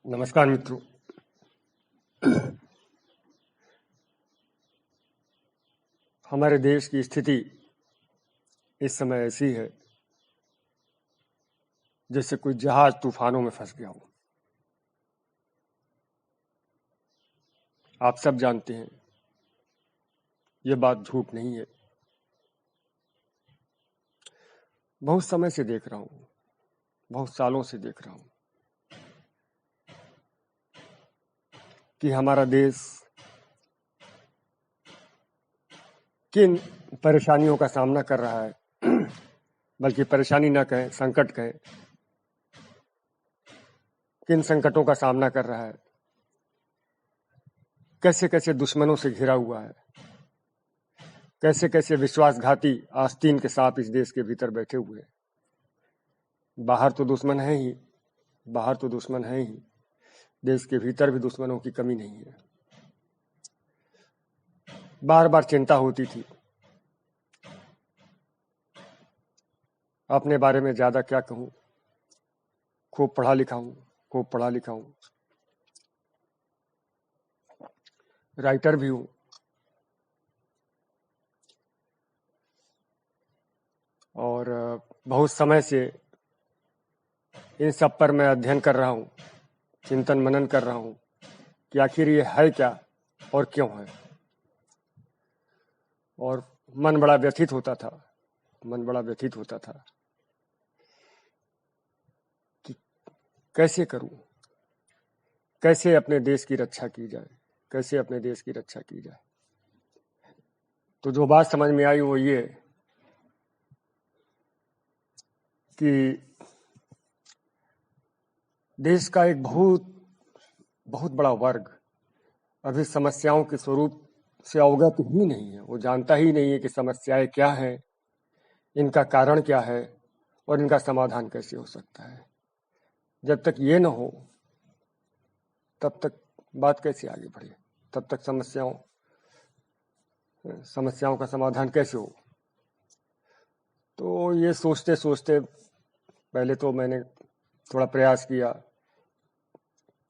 नमस्कार मित्रों। हमारे देश की स्थिति इस समय ऐसी है जैसे कोई जहाज तूफानों में फंस गया हो। आप सब जानते हैं ये बात झूठ नहीं है। बहुत समय से देख रहा हूँ, बहुत सालों से देख रहा हूँ कि हमारा देश किन परेशानियों का सामना कर रहा है। बल्कि परेशानी ना कहें, संकट कहें। किन संकटों का सामना कर रहा है, कैसे कैसे दुश्मनों से घिरा हुआ है, कैसे कैसे विश्वासघाती आस्तीन के सांप इस देश के भीतर बैठे हुए हैं। बाहर तो दुश्मन है ही, बाहर तो दुश्मन है ही, देश के भीतर भी दुश्मनों की कमी नहीं है। बार बार चिंता होती थी, अपने बारे में ज्यादा क्या कहूं। खूब पढ़ा लिखा हूं, खूब पढ़ा लिखा हूं, राइटर भी हूं, और बहुत समय से इन सब पर मैं अध्ययन कर रहा हूं, चिंतन मनन कर रहा हूं कि आखिर ये है क्या और क्यों है। और मन बड़ा व्यथित होता था, मन बड़ा व्यथित होता था कि कैसे करूं, कैसे अपने देश की रक्षा की जाए, कैसे अपने देश की रक्षा की जाए। तो जो बात समझ में आई वो ये कि देश का एक बहुत बहुत बड़ा वर्ग अभी समस्याओं के स्वरूप से अवगत ही नहीं है। वो जानता ही नहीं है कि समस्याएं क्या है, इनका कारण क्या है और इनका समाधान कैसे हो सकता है। जब तक ये न हो तब तक बात कैसे आगे बढ़े, तब तक समस्याओं का समाधान कैसे हो। तो ये सोचते सोचते पहले तो मैंने थोड़ा प्रयास किया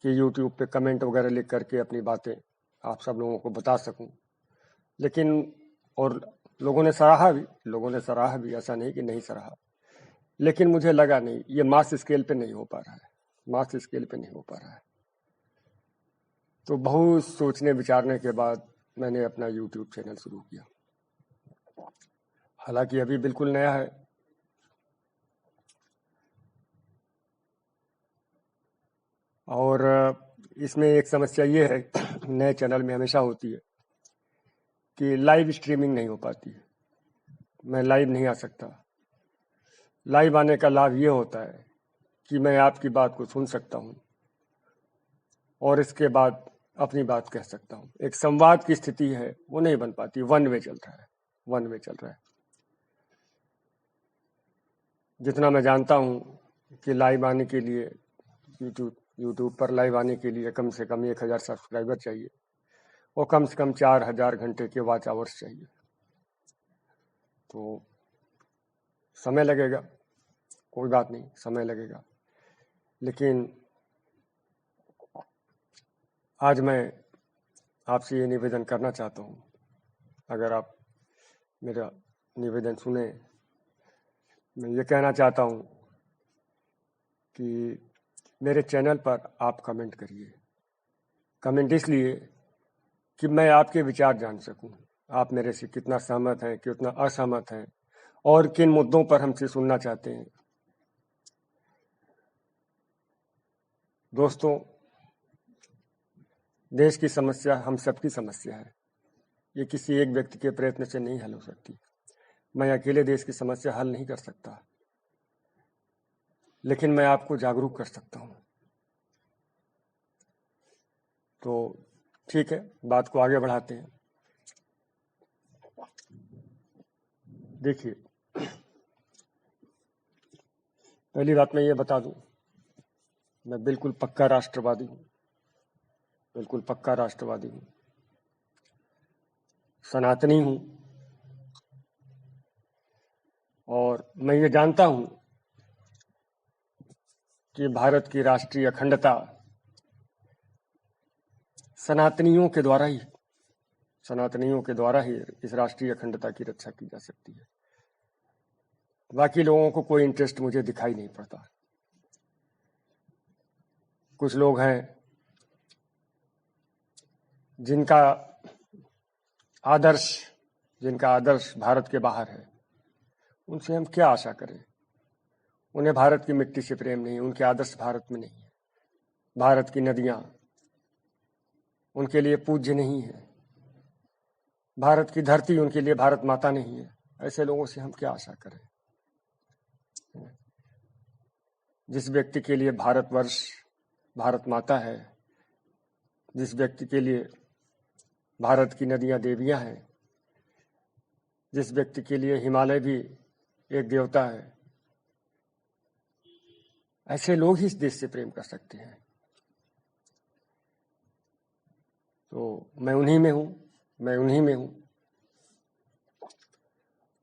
कि YouTube पे कमेंट वगैरह लिख करके अपनी बातें आप सब लोगों को बता सकूं। लेकिन और लोगों ने सराहा भी, ऐसा नहीं कि नहीं सराहा। लेकिन मुझे लगा नहीं, ये मास स्केल पे नहीं हो पा रहा है, मास स्केल पे नहीं हो पा रहा है। तो बहुत सोचने विचारने के बाद मैंने अपना YouTube चैनल शुरू किया। हालांकि अभी बिल्कुल नया है, और इसमें एक समस्या ये है नए चैनल में हमेशा होती है कि लाइव स्ट्रीमिंग नहीं हो पाती है। मैं लाइव नहीं आ सकता। लाइव आने का लाभ ये होता है कि मैं आपकी बात को सुन सकता हूं और इसके बाद अपनी बात कह सकता हूं। एक संवाद की स्थिति है वो नहीं बन पाती, वन वे चल रहा है, वन वे चल रहा है। जितना मैं जानता हूं कि लाइव आने के लिए यूट्यूब पर लाइव आने के लिए कम से कम 1000 सब्सक्राइबर चाहिए और कम से कम 4000 घंटे के वॉच आवर्स चाहिए। तो समय लगेगा, कोई बात नहीं, समय लगेगा। लेकिन आज मैं आपसे ये निवेदन करना चाहता हूँ, अगर आप मेरा निवेदन सुने। मैं ये कहना चाहता हूँ कि मेरे चैनल पर आप कमेंट करिए। कमेंट इसलिए कि मैं आपके विचार जान सकूं, आप मेरे से कितना सहमत हैं, कितना असहमत हैं और किन मुद्दों पर हमसे सुनना चाहते हैं। दोस्तों, देश की समस्या हम सबकी समस्या है। ये किसी एक व्यक्ति के प्रयत्न से नहीं हल हो सकती। मैं अकेले देश की समस्या हल नहीं कर सकता, लेकिन मैं आपको जागरूक कर सकता हूं। तो ठीक है, बात को आगे बढ़ाते हैं। देखिए, पहली बात मैं ये बता दूं, मैं बिल्कुल पक्का राष्ट्रवादी हूं, बिल्कुल पक्का राष्ट्रवादी हूं, सनातनी हूं। और मैं ये जानता हूं कि भारत की राष्ट्रीय अखंडता सनातनियों के द्वारा ही इस राष्ट्रीय अखंडता की रक्षा की जा सकती है। बाकी लोगों को कोई इंटरेस्ट मुझे दिखाई नहीं पड़ता। कुछ लोग हैं जिनका आदर्श भारत के बाहर है, उनसे हम क्या आशा करें? उन्हें भारत की मिट्टी से प्रेम नहीं, उनके आदर्श भारत में नहीं है। भारत की नदियां उनके लिए पूज्य नहीं है, भारत की धरती उनके लिए भारत माता नहीं है। ऐसे लोगों से हम क्या आशा करें? जिस व्यक्ति के लिए भारतवर्ष भारत माता है, जिस व्यक्ति के लिए भारत की नदियां देवियां हैं, जिस व्यक्ति के लिए हिमालय भी एक देवता है, ऐसे लोग ही इस देश से प्रेम कर सकते हैं। तो मैं उन्हीं में हूं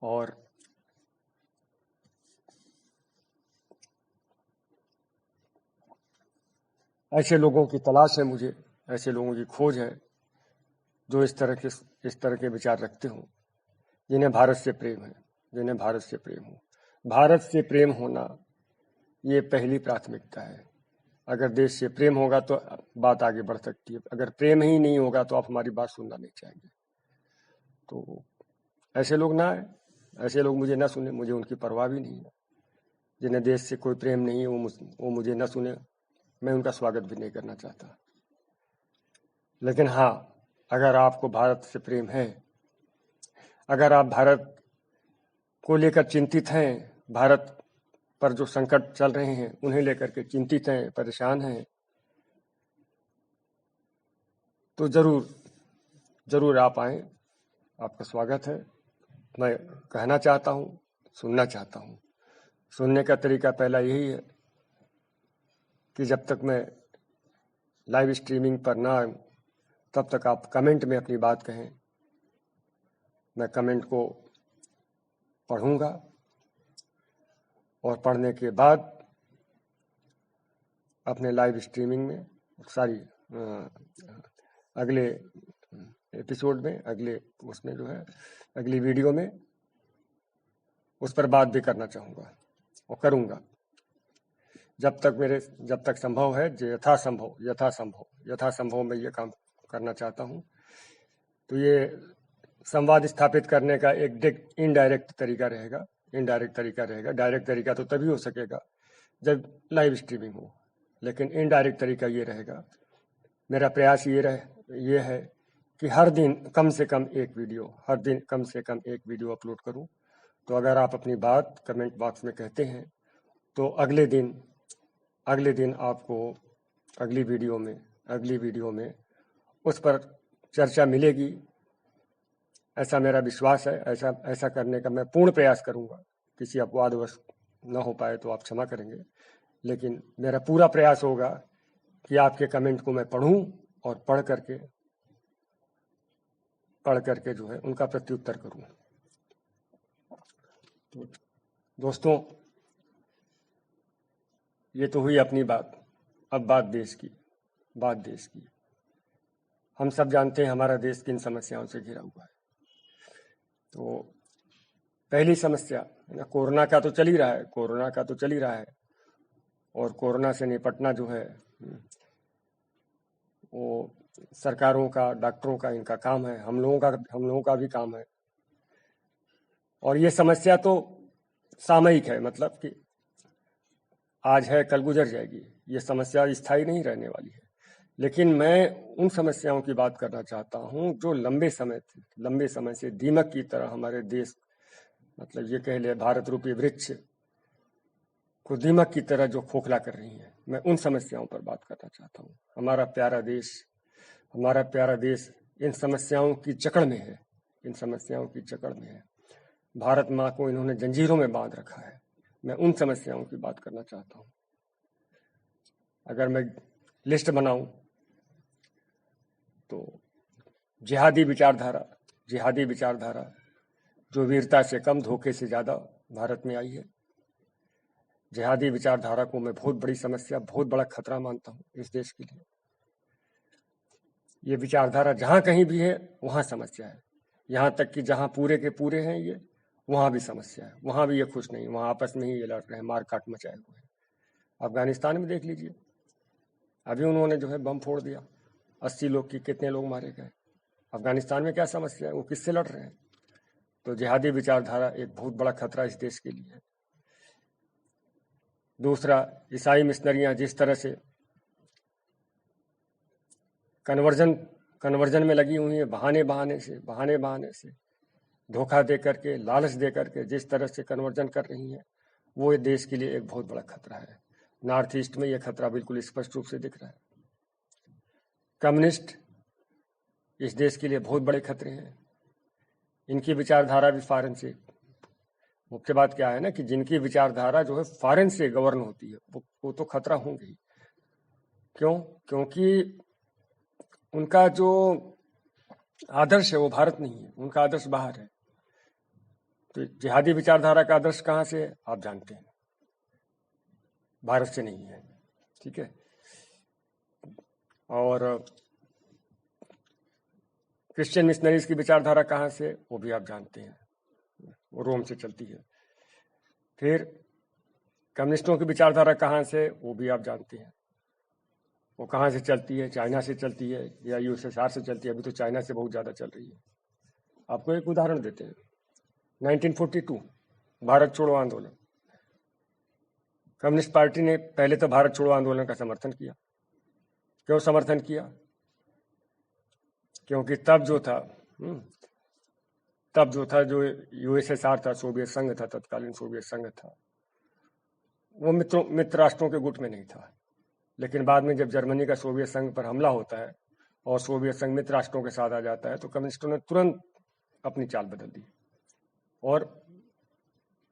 और ऐसे लोगों की तलाश है मुझे, ऐसे लोगों की खोज है जो इस तरह के विचार रखते हो, जिन्हें भारत से प्रेम है, भारत से प्रेम होना ये पहली प्राथमिकता है। अगर देश से प्रेम होगा तो बात आगे बढ़ सकती है। अगर प्रेम ही नहीं होगा तो आप हमारी बात सुनना नहीं चाहेंगे। तो ऐसे लोग ना आए, ऐसे लोग मुझे ना सुने, मुझे उनकी परवाह भी नहीं है। जिन्हें देश से कोई प्रेम नहीं है वो मुझे ना सुने, मैं उनका स्वागत भी नहीं करना चाहता। लेकिन हाँ, अगर आपको भारत से प्रेम है, अगर आप भारत को लेकर चिंतित हैं, भारत पर जो संकट चल रहे हैं उन्हें लेकर के चिंतित हैं, परेशान हैं, तो जरूर आप आए, आपका स्वागत है। मैं कहना चाहता हूँ, सुनना चाहता हूँ। सुनने का तरीका पहला यही है कि जब तक मैं लाइव स्ट्रीमिंग पर ना आऊं तब तक आप कमेंट में अपनी बात कहें। मैं कमेंट को पढ़ूंगा और पढ़ने के बाद अपने लाइव स्ट्रीमिंग में अगले एपिसोड में, उसमें जो है अगली वीडियो में उस पर बात भी करना चाहूँगा और करूँगा। जब तक संभव है, यथासंभव मैं ये काम करना चाहता हूँ। तो ये संवाद स्थापित करने का एक इनडायरेक्ट तरीका रहेगा। डायरेक्ट तरीका तो तभी हो सकेगा जब लाइव स्ट्रीमिंग हो, लेकिन इनडायरेक्ट तरीका ये रहेगा। मेरा प्रयास ये है कि हर दिन कम से कम एक वीडियो अपलोड करूं। तो अगर आप अपनी बात कमेंट बॉक्स में कहते हैं तो अगले दिन आपको अगली वीडियो में उस पर चर्चा मिलेगी, ऐसा मेरा विश्वास है। ऐसा करने का मैं पूर्ण प्रयास करूंगा। किसी अपवादवश न हो पाए तो आप क्षमा करेंगे, लेकिन मेरा पूरा प्रयास होगा कि आपके कमेंट को मैं पढ़ूं और पढ़ करके जो है उनका प्रत्युत्तर करूं। तो दोस्तों, ये तो हुई अपनी बात। अब बात देश की। हम सब जानते हैं हमारा देश किन समस्याओं से घिरा हुआ है। तो पहली समस्या है ना, कोरोना का तो चल ही रहा है और कोरोना से निपटना जो है वो सरकारों का, डॉक्टरों का, इनका काम है। हम लोगों का भी काम है। और ये समस्या तो सामयिक है, मतलब कि आज है कल गुजर जाएगी। ये समस्या स्थायी नहीं रहने वाली है। लेकिन मैं उन समस्याओं की बात करना चाहता हूं जो लंबे समय से दीमक की तरह हमारे देश, मतलब ये कह ले भारत रूपी वृक्ष को दीमक की तरह जो खोखला कर रही है, मैं उन समस्याओं पर बात करना चाहता हूँ। हमारा प्यारा देश इन समस्याओं की जकड़ में है। भारत माँ को इन्होंने जंजीरों में बांध रखा है। मैं उन समस्याओं की बात करना चाहता हूँ। अगर मैं लिस्ट बनाऊं तो जिहादी विचारधारा जो वीरता से कम धोखे से ज्यादा भारत में आई है। जिहादी विचारधारा को मैं बहुत बड़ी समस्या, बहुत बड़ा खतरा मानता हूं इस देश के लिए। ये विचारधारा जहाँ कहीं भी है वहाँ समस्या है। यहाँ तक कि जहाँ पूरे के पूरे हैं ये, वहाँ भी समस्या है, वहाँ भी ये खुश नहीं, वहाँ आपस में ही ये लड़ रहे हैं, मार काट मचाए हुए हैं। अफगानिस्तान में देख लीजिए, अभी उन्होंने जो है बम फोड़ दिया, 80 लोग की कितने लोग मारे गए। अफगानिस्तान में क्या समस्या है, वो किससे लड़ रहे हैं? तो जिहादी विचारधारा एक बहुत बड़ा खतरा इस देश के लिए है। दूसरा, ईसाई मिशनरियां जिस तरह से कन्वर्जन में लगी हुई है, बहाने बहाने से धोखा दे करके, लालच दे करके जिस तरह से कन्वर्जन कर रही हैं, वो देश के लिए एक बहुत बड़ा खतरा है। नॉर्थ ईस्ट में यह खतरा बिल्कुल स्पष्ट रूप से दिख रहा है। कम्युनिस्ट इस देश के लिए बहुत बड़े खतरे हैं। इनकी विचारधारा भी फॉरेन से, मुख्य बात क्या है ना कि जिनकी विचारधारा जो है फॉरेन से गवर्न होती है, वो तो खतरा होंगे ही। क्यों? क्योंकि उनका जो आदर्श है वो भारत नहीं है, उनका आदर्श बाहर है। तो जिहादी विचारधारा का आदर्श कहाँ से है आप जानते हैं, भारत से नहीं है। ठीक है। और क्रिश्चियन मिशनरीज की विचारधारा कहाँ से, वो भी आप जानते हैं, वो रोम से चलती है। फिर कम्युनिस्टों की विचारधारा कहाँ से, वो भी आप जानते हैं, वो कहाँ से चलती है, चाइना से चलती है या यूएसएसआर से चलती है। अभी तो चाइना से बहुत ज़्यादा चल रही है। आपको एक उदाहरण देते हैं, 1942 भारत छोड़ो आंदोलन। कम्युनिस्ट पार्टी ने पहले तो भारत छोड़ो आंदोलन का समर्थन किया। क्यों समर्थन किया? क्योंकि तब जो था जो यूएसएसआर था, सोवियत संघ था, तत्कालीन सोवियत संघ था, वो मित्र राष्ट्रों के गुट में नहीं था। लेकिन बाद में जब जर्मनी का सोवियत संघ पर हमला होता है और सोवियत संघ मित्र राष्ट्रों के साथ आ जाता है, तो कम्युनिस्टों ने तुरंत अपनी चाल बदल दी और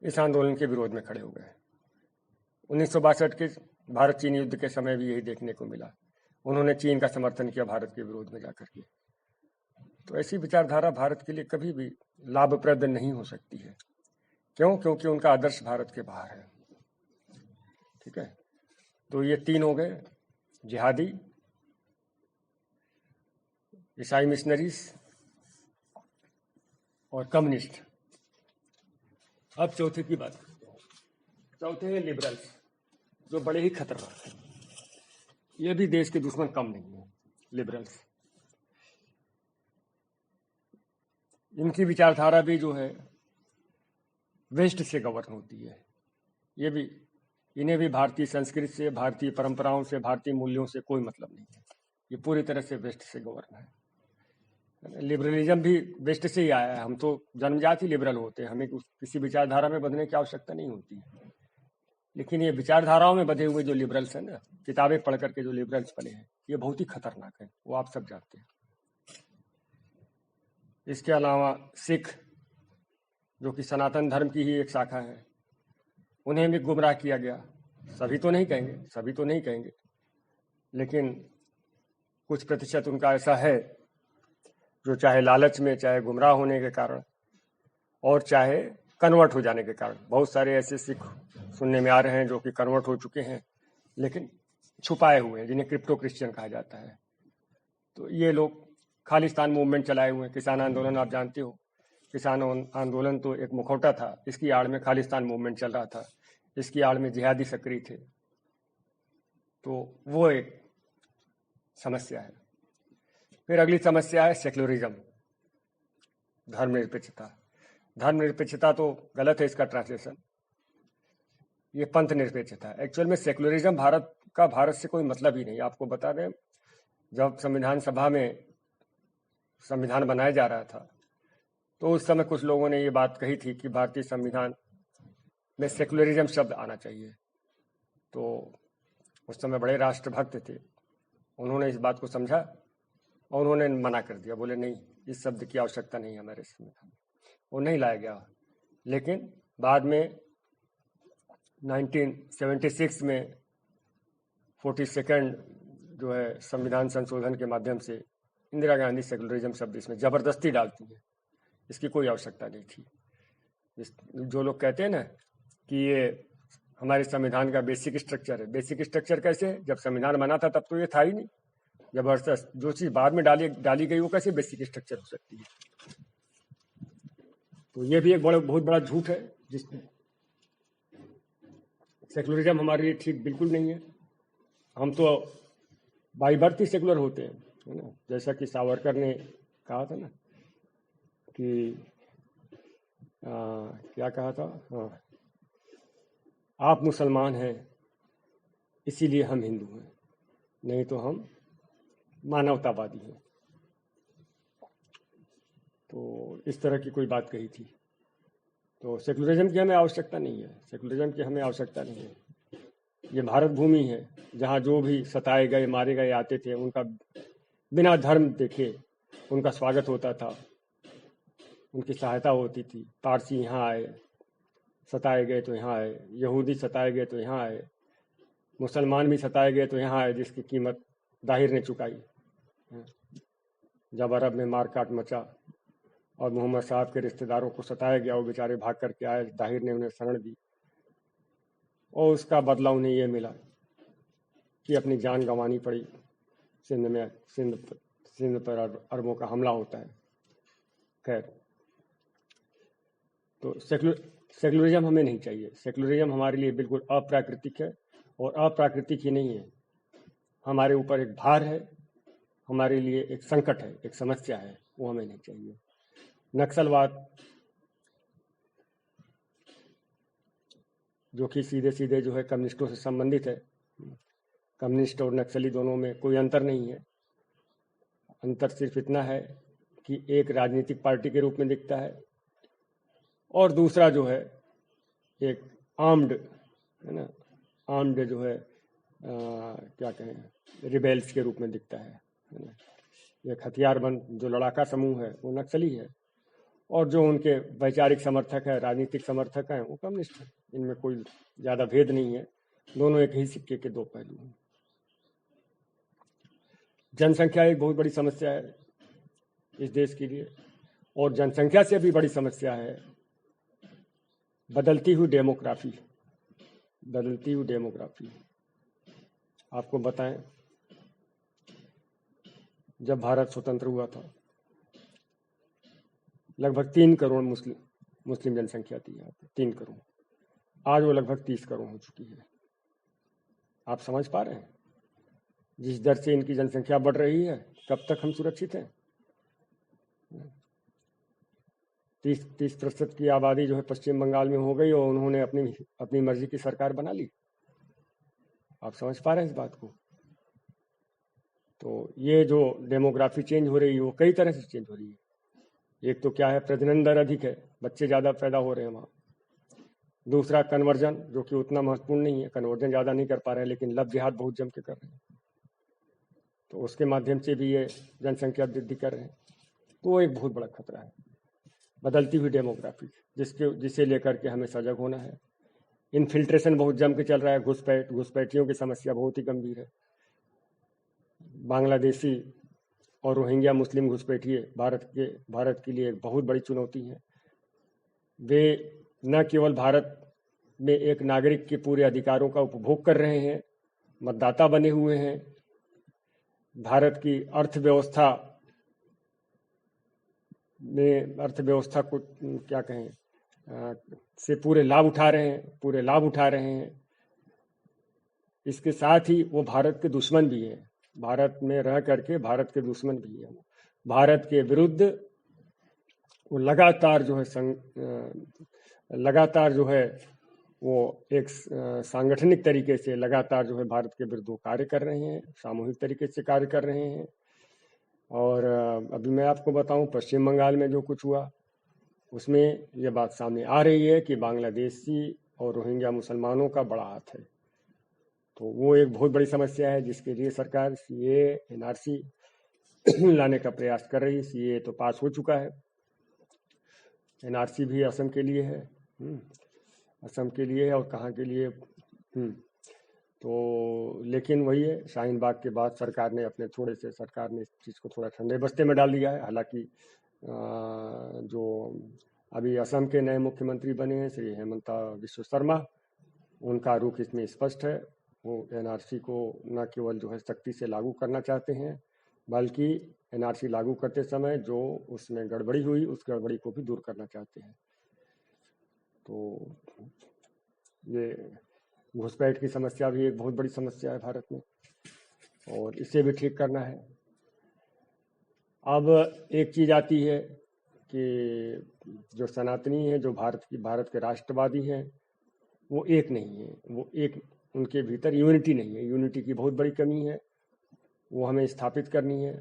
इस आंदोलन के विरोध में खड़े हो गए। 1962 के भारत चीन युद्ध के समय भी यही देखने को मिला, उन्होंने चीन का समर्थन किया भारत के विरोध में जाकर के। तो ऐसी विचारधारा भारत के लिए कभी भी लाभप्रद नहीं हो सकती है। क्यों? क्योंकि उनका आदर्श भारत के बाहर है। ठीक है। तो ये तीन हो गए, जिहादी, ईसाई मिशनरीज और कम्युनिस्ट। अब चौथे की बात करते हैं। चौथे हैं लिबरल्स, जो बड़े ही खतरनाक हैं। ये भी देश के दुश्मन कम नहीं है, लिबरल्स। इनकी विचारधारा भी जो है वेस्ट से गवर्न होती है। ये भी, इन्हें भी भारतीय संस्कृति से, भारतीय परंपराओं से, भारतीय मूल्यों से कोई मतलब नहीं है। ये पूरी तरह से वेस्ट से गवर्न है। लिबरलिज्म भी वेस्ट से ही आया है। हम तो जन्मजात ही लिबरल होते हैं, हमें किसी विचारधारा में बदलने की आवश्यकता नहीं होती है। लेकिन ये विचारधाराओं में बधे हुए जो लिबरल्स हैं ना, किताबें पढ़ करके जो लिबरल्स पढ़े हैं, ये बहुत ही खतरनाक है, वो आप सब जानते हैं। इसके अलावा सिख, जो कि सनातन धर्म की ही एक शाखा है, उन्हें भी गुमराह किया गया। सभी तो नहीं कहेंगे, लेकिन कुछ प्रतिशत उनका ऐसा है जो चाहे लालच में, चाहे गुमराह होने के कारण और चाहे कन्वर्ट हो जाने के कारण, बहुत सारे ऐसे सिख सुनने में आ रहे हैं जो कि कन्वर्ट हो चुके हैं लेकिन छुपाए हुए हैं, जिन्हें क्रिप्टो क्रिश्चियन कहा जाता है। तो ये लोग खालिस्तान मूवमेंट चलाए हुए हैं। किसान आंदोलन आप जानते हो, किसान आंदोलन तो एक मुखौटा था, इसकी आड़ में खालिस्तान मूवमेंट चल रहा था, इसकी आड़ में जिहादी सक्रिय थे। तो वो एक समस्या है। फिर अगली समस्या है सेक्युलरिज्म, धर्मनिरपेक्षता। धर्मनिरपेक्षता तो गलत है इसका ट्रांसलेशन, ये पंथ निरपेक्षता है। एक्चुअल में सेक्युलरिज्म भारत से कोई मतलब ही नहीं। आपको बता दें, जब संविधान सभा में संविधान बनाया जा रहा था तो उस समय कुछ लोगों ने ये बात कही थी कि भारतीय संविधान में सेक्युलरिज्म शब्द आना चाहिए। तो उस समय बड़े राष्ट्रभक्त थे, उन्होंने इस बात को समझा और उन्होंने मना कर दिया, बोले नहीं, इस शब्द की आवश्यकता नहीं है हमारे संविधान, वो नहीं लाया गया। लेकिन बाद में 1976 में 42nd जो है संविधान संशोधन के माध्यम से इंदिरा गांधी सेक्युलरिज्म शब्द इसमें जबरदस्ती डालती है, इसकी कोई आवश्यकता नहीं थी। जो लोग कहते हैं ना कि ये हमारे संविधान का बेसिक स्ट्रक्चर है, बेसिक स्ट्रक्चर कैसे? जब संविधान बना था तब तो ये था ही नहीं, जबरदस्त जो चीज़ बाद में डाली गई वो कैसे बेसिक स्ट्रक्चर हो सकती है। तो ये भी एक बहुत बड़ा झूठ है। जिस सेकुलरिज्म हमारे लिए ठीक बिल्कुल नहीं है। हम तो बाई बर्थ ही सेकुलर होते हैं, है ना। जैसा कि सावरकर ने कहा था ना कि क्या कहा था, हाँ, आप मुसलमान हैं इसीलिए हम हिंदू हैं, नहीं तो हम मानवतावादी हैं। तो इस तरह की कोई बात कही थी। तो सेकुलरिज्म की हमें आवश्यकता नहीं है, सेकुलरिज्म की हमें आवश्यकता नहीं है। ये भारत भूमि है जहाँ जो भी सताए गए मारे गए आते थे उनका बिना धर्म देखे उनका स्वागत होता था, उनकी सहायता होती थी। पारसी यहाँ आए, सताए गए तो यहाँ आए, यहूदी सताए गए तो यहाँ आए, मुसलमान भी सताए गए तो यहाँ आए, जिसकी कीमत दाहिर ने चुकाई। जब अरब में मारकाट मचा और मोहम्मद साहब के रिश्तेदारों को सताया गया, वो बेचारे भाग करके आए, दाहिर ने उन्हें शरण दी और उसका बदला उन्हें ये मिला कि अपनी जान गंवानी पड़ी। सिंध पर अरबों का हमला होता है। खैर, तो सेकुलरिज्म हमें नहीं चाहिए। सेकुलरिज्म हमारे लिए बिल्कुल अप्राकृतिक है और अप्राकृतिक ही नहीं है, हमारे ऊपर एक भार है, हमारे लिए एक संकट है, एक समस्या है, वो हमें नहीं चाहिए। नक्सलवाद जो कि सीधे सीधे जो है कम्युनिस्टों से संबंधित है। कम्युनिस्ट और नक्सली दोनों में कोई अंतर नहीं है। अंतर सिर्फ इतना है कि एक राजनीतिक पार्टी के रूप में दिखता है और दूसरा जो है एक आर्म्ड, है ना, आर्म्ड जो है क्या कहें, रिबेल्स के रूप में दिखता है ना। एक हथियारबंद जो लड़ाका समूह है वो नक्सली है और जो उनके वैचारिक समर्थक है, राजनीतिक समर्थक हैं, वो कम्युनिस्ट हैं। इनमें कोई ज़्यादा भेद नहीं है, दोनों एक ही सिक्के के दो पहलू हैं। जनसंख्या एक बहुत बड़ी समस्या है इस देश के लिए और जनसंख्या से भी बड़ी समस्या है बदलती हुई डेमोग्राफी। बदलती हुई डेमोग्राफी आपको बताएं, जब भारत स्वतंत्र हुआ था लगभग 3 करोड़ मुस्लिम जनसंख्या थी यहाँ पे, 3 करोड़। आज वो लगभग 30 करोड़ हो चुकी है। आप समझ पा रहे हैं जिस दर से इनकी जनसंख्या बढ़ रही है, कब तक हम सुरक्षित हैं? 30% की आबादी जो है पश्चिम बंगाल में हो गई और उन्होंने अपनी मर्जी की सरकार बना ली। आप समझ पा रहे हैं इस बात को? तो ये जो डेमोग्राफी चेंज हो रही है वो कई तरह से चेंज हो रही है। एक तो क्या है, प्रजनन दर अधिक है, बच्चे ज़्यादा पैदा हो रहे हैं वहाँ। दूसरा कन्वर्जन, जो कि उतना महत्वपूर्ण नहीं है, कन्वर्जन ज़्यादा नहीं कर पा रहे हैं लेकिन लव जिहाद बहुत जम के कर रहे हैं, तो उसके माध्यम से भी ये जनसंख्या वृद्धि कर रहे हैं। तो वो एक बहुत बड़ा खतरा है, बदलती हुई डेमोग्राफी, जिसे लेकर के हमें सजग होना है। इन्फिल्ट्रेशन बहुत जम के चल रहा है, घुसपैठियों की समस्या बहुत ही गंभीर है। बांग्लादेशी और रोहिंग्या मुस्लिम घुसपैठिए भारत के लिए एक बहुत बड़ी चुनौती है। वे न केवल भारत में एक नागरिक के पूरे अधिकारों का उपभोग कर रहे हैं, मतदाता बने हुए हैं, भारत की अर्थव्यवस्था को क्या कहें से पूरे लाभ उठा रहे हैं। इसके साथ ही वो भारत के दुश्मन भी है, भारत में रह करके भारत के दुश्मन भी है। भारत के विरुद्ध वो लगातार जो है वो एक सांगठनिक तरीके से लगातार जो है भारत के विरुद्ध कार्य कर रहे हैं, सामूहिक तरीके से कार्य कर रहे हैं। और अभी मैं आपको बताऊं, पश्चिम बंगाल में जो कुछ हुआ उसमें ये बात सामने आ रही है कि बांग्लादेशी और रोहिंग्या मुसलमानों का बड़ा हाथ है। तो वो एक बहुत बड़ी समस्या है जिसके लिए सरकार सीए एनआरसी लाने का प्रयास कर रही है। सीए तो पास हो चुका है, एनआरसी भी असम के लिए है, असम के लिए है और कहाँ के लिए। तो लेकिन वही है, शाहीन बाग के बाद सरकार ने इस चीज़ को थोड़ा ठंडे बस्ते में डाल दिया है। हालांकि जो अभी असम के नए मुख्यमंत्री बने हैं श्री हेमंता बिश्व शर्मा, उनका रुख इसमें स्पष्ट है वो एनआरसी को न केवल जो है सख्ती से लागू करना चाहते हैं, बल्कि एनआरसी लागू करते समय जो उसमें गड़बड़ी हुई उस गड़बड़ी को भी दूर करना चाहते हैं। तो ये घुसपैठ की समस्या भी एक बहुत बड़ी समस्या है भारत में, और इसे भी ठीक करना है। अब एक चीज़ आती है कि जो सनातनी है, जो भारत के राष्ट्रवादी हैं, वो एक नहीं है, वो एक उनके भीतर यूनिटी नहीं है, यूनिटी की बहुत बड़ी कमी है। वो हमें स्थापित करनी है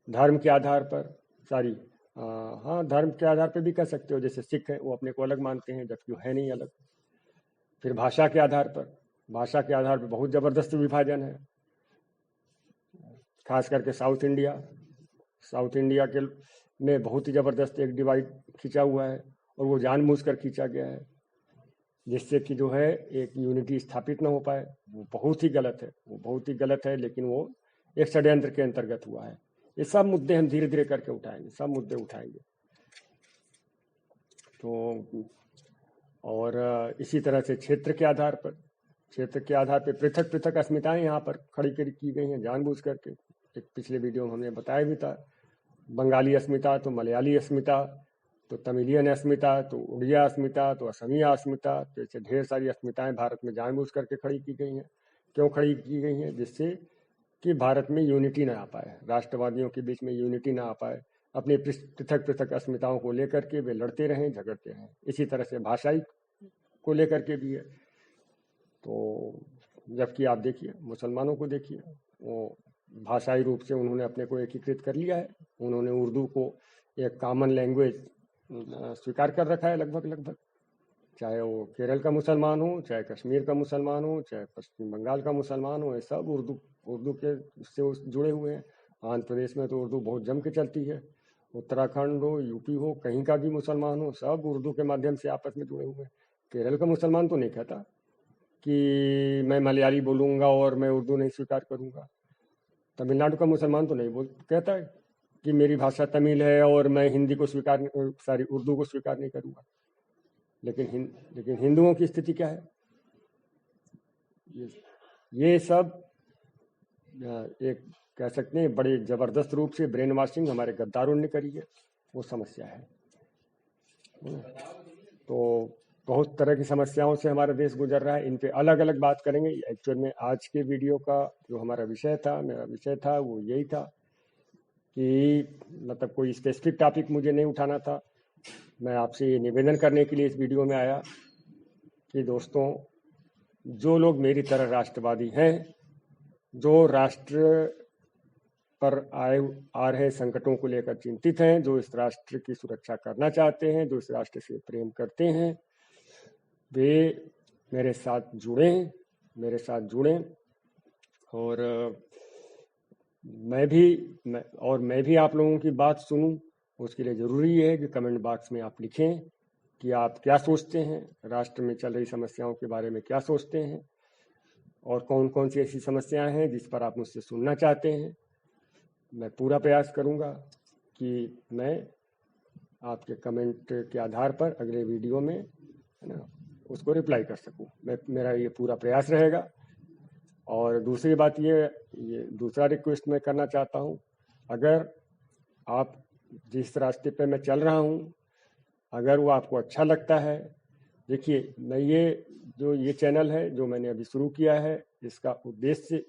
धर्म के आधार पर सारी। हाँ, धर्म के आधार पर भी कह सकते हो, जैसे सिख हैं वो अपने को अलग मानते हैं जबकि वो है नहीं अलग। फिर भाषा के आधार पर बहुत ज़बरदस्त विभाजन है, खास करके साउथ इंडिया के में बहुत ही ज़बरदस्त एक डिवाइड खींचा हुआ है, और वो जानबूझकर खींचा गया है जिससे कि जो है एक यूनिटी स्थापित ना हो पाए। वो बहुत ही गलत है, लेकिन वो एक षड्यंत्र के अंतर्गत हुआ है। ये सब मुद्दे हम धीरे धीरे करके उठाएंगे, सब मुद्दे उठाएंगे। तो और इसी तरह से क्षेत्र के आधार पर पृथक पृथक अस्मिताएं यहाँ पर खड़ी की गई हैं जानबूझ करके। एक पिछले वीडियो में हमने बताया भी था, बंगाली अस्मिता तो मलयाली अस्मिता, तो तमिलियन अस्मिता, तो उड़िया अस्मिता, तो असमिया अस्मिता, तो ऐसे ढेर सारी अस्मिताएं भारत में जानबूझ करके खड़ी की गई हैं। क्यों खड़ी की गई हैं? जिससे कि भारत में यूनिटी ना आ पाए, राष्ट्रवादियों के बीच में यूनिटी ना आ पाए, अपनी पृथक पृथक अस्मिताओं को लेकर के वे लड़ते रहें, झगड़ते रहें। इसी तरह से भाषाई को लेकर के भी है। तो जबकि आप देखिए, मुसलमानों को देखिए, वो भाषाई रूप से उन्होंने अपने को एकीकृत कर लिया है। उन्होंने उर्दू को एक कॉमन लैंग्वेज स्वीकार कर रखा है लगभग, चाहे वो केरल का मुसलमान हो, चाहे कश्मीर का मुसलमान हो, चाहे पश्चिम बंगाल का मुसलमान हो, ये सब उर्दू के से जुड़े हुए हैं। आंध्र प्रदेश में तो उर्दू बहुत जम के चलती है, उत्तराखंड हो, यूपी हो, कहीं का भी मुसलमान हो, सब उर्दू के माध्यम से आपस में जुड़े हुए हैं। केरल का मुसलमान तो नहीं कहता कि मैं मलयाली बोलूँगा और मैं उर्दू नहीं स्वीकार करूँगा। तमिलनाडु का मुसलमान तो नहीं कहता है कि मेरी भाषा तमिल है और मैं हिंदी को उर्दू को स्वीकार नहीं करूँगा। लेकिन हिंदुओं की स्थिति क्या है? ये सब एक कह सकते हैं बड़े जबरदस्त रूप से ब्रेन वॉशिंग हमारे गद्दारों ने करी है, वो समस्या है। तो बहुत तरह की समस्याओं से हमारा देश गुजर रहा है, इन पे अलग अलग बात करेंगे। एक्चुअल में आज के वीडियो का जो हमारा मेरा विषय था वो यही था कि मतलब कोई स्पेसिफिक टॉपिक मुझे नहीं उठाना था। मैं आपसे ये निवेदन करने के लिए इस वीडियो में आया कि दोस्तों, जो लोग मेरी तरह राष्ट्रवादी हैं, जो राष्ट्र पर आ रहे संकटों को लेकर चिंतित हैं, जो इस राष्ट्र की सुरक्षा करना चाहते हैं, जो इस राष्ट्र से प्रेम करते हैं, वे मेरे साथ जुड़ें और मैं भी आप लोगों की बात सुनूं। उसके लिए ज़रूरी है कि कमेंट बॉक्स में आप लिखें कि आप क्या सोचते हैं, राष्ट्र में चल रही समस्याओं के बारे में क्या सोचते हैं, और कौन कौन सी ऐसी समस्याएं हैं जिस पर आप मुझसे सुनना चाहते हैं। मैं पूरा प्रयास करूंगा कि मैं आपके कमेंट के आधार पर अगले वीडियो में, है ना, उसको रिप्लाई कर सकूं। मेरा ये पूरा प्रयास रहेगा। और दूसरी बात ये दूसरा रिक्वेस्ट मैं करना चाहता हूं, अगर आप जिस रास्ते पे मैं चल रहा हूं, अगर वो आपको अच्छा लगता है, देखिए मैं ये चैनल है जो मैंने अभी शुरू किया है, इसका उद्देश्य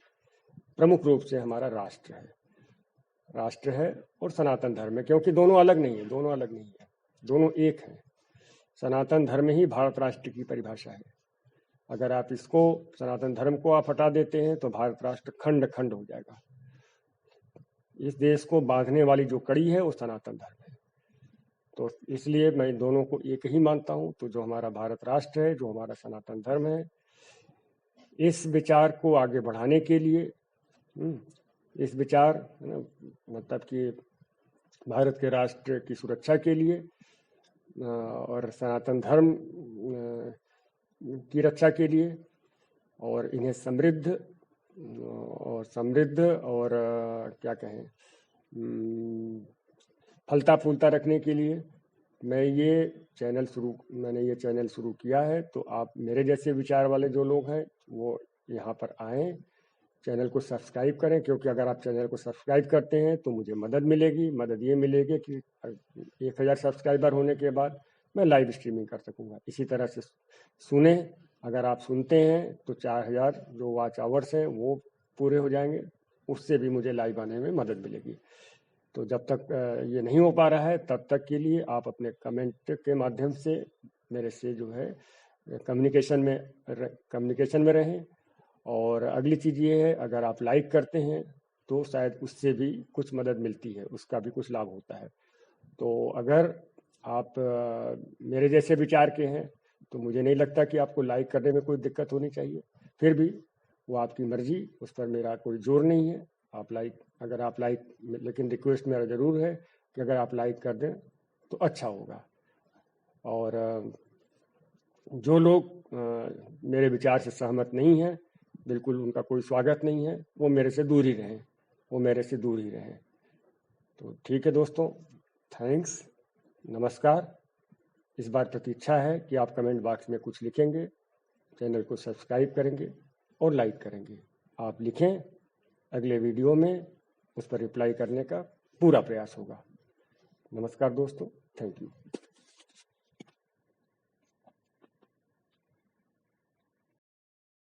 प्रमुख रूप से हमारा राष्ट्र है और सनातन धर्म है, क्योंकि दोनों अलग नहीं है, दोनों एक हैं। सनातन धर्म ही भारत राष्ट्र की परिभाषा है। अगर आप सनातन धर्म को आप हटा देते हैं तो भारत राष्ट्र खंड खंड हो जाएगा। इस देश को बांधने वाली जो कड़ी है वो सनातन धर्म है। तो इसलिए मैं दोनों को एक ही मानता हूं। तो जो हमारा भारत राष्ट्र है, जो हमारा सनातन धर्म है, इस विचार को आगे बढ़ाने के लिए, इस विचार मतलब कि भारत के राष्ट्र की सुरक्षा के लिए और सनातन धर्म की रक्षा के लिए, और इन्हें समृद्ध और क्या कहें, फलता फूलता रखने के लिए मैंने ये चैनल शुरू किया है। तो आप मेरे जैसे विचार वाले जो लोग हैं वो यहाँ पर आएँ, चैनल को सब्सक्राइब करें, क्योंकि अगर आप चैनल को सब्सक्राइब करते हैं तो मुझे मदद मिलेगी। मदद ये मिलेगी कि 1000 सब्सक्राइबर होने के बाद मैं लाइव स्ट्रीमिंग कर सकूँगा। इसी तरह से सुने, अगर आप सुनते हैं तो 4000 जो वॉच आवर्स हैं वो पूरे हो जाएंगे, उससे भी मुझे लाइव आने में मदद मिलेगी। तो जब तक ये नहीं हो पा रहा है तब तक के लिए आप अपने कमेंट के माध्यम से मेरे से जो है कम्युनिकेशन में रहें। और अगली चीज़ ये है, अगर आप लाइक करते हैं तो शायद उससे भी कुछ मदद मिलती है, उसका भी कुछ लाभ होता है। तो अगर आप मेरे जैसे विचार के हैं तो मुझे नहीं लगता कि आपको लाइक करने में कोई दिक्कत होनी चाहिए। फिर भी वो आपकी मर्जी, उस पर मेरा कोई जोर नहीं है। अगर आप लाइक, लेकिन रिक्वेस्ट मेरा ज़रूर है कि अगर आप लाइक कर दें तो अच्छा होगा। और जो लोग मेरे विचार से सहमत नहीं हैं, बिल्कुल उनका कोई स्वागत नहीं है, वो मेरे से दूर ही रहें। तो ठीक है दोस्तों, थैंक्स, नमस्कार। इस बार प्रतीक्षा है कि आप कमेंट बॉक्स में कुछ लिखेंगे, चैनल को सब्सक्राइब करेंगे और लाइक करेंगे। आप लिखें, अगले वीडियो में उस पर रिप्लाई करने का पूरा प्रयास होगा। नमस्कार दोस्तों, थैंक यू।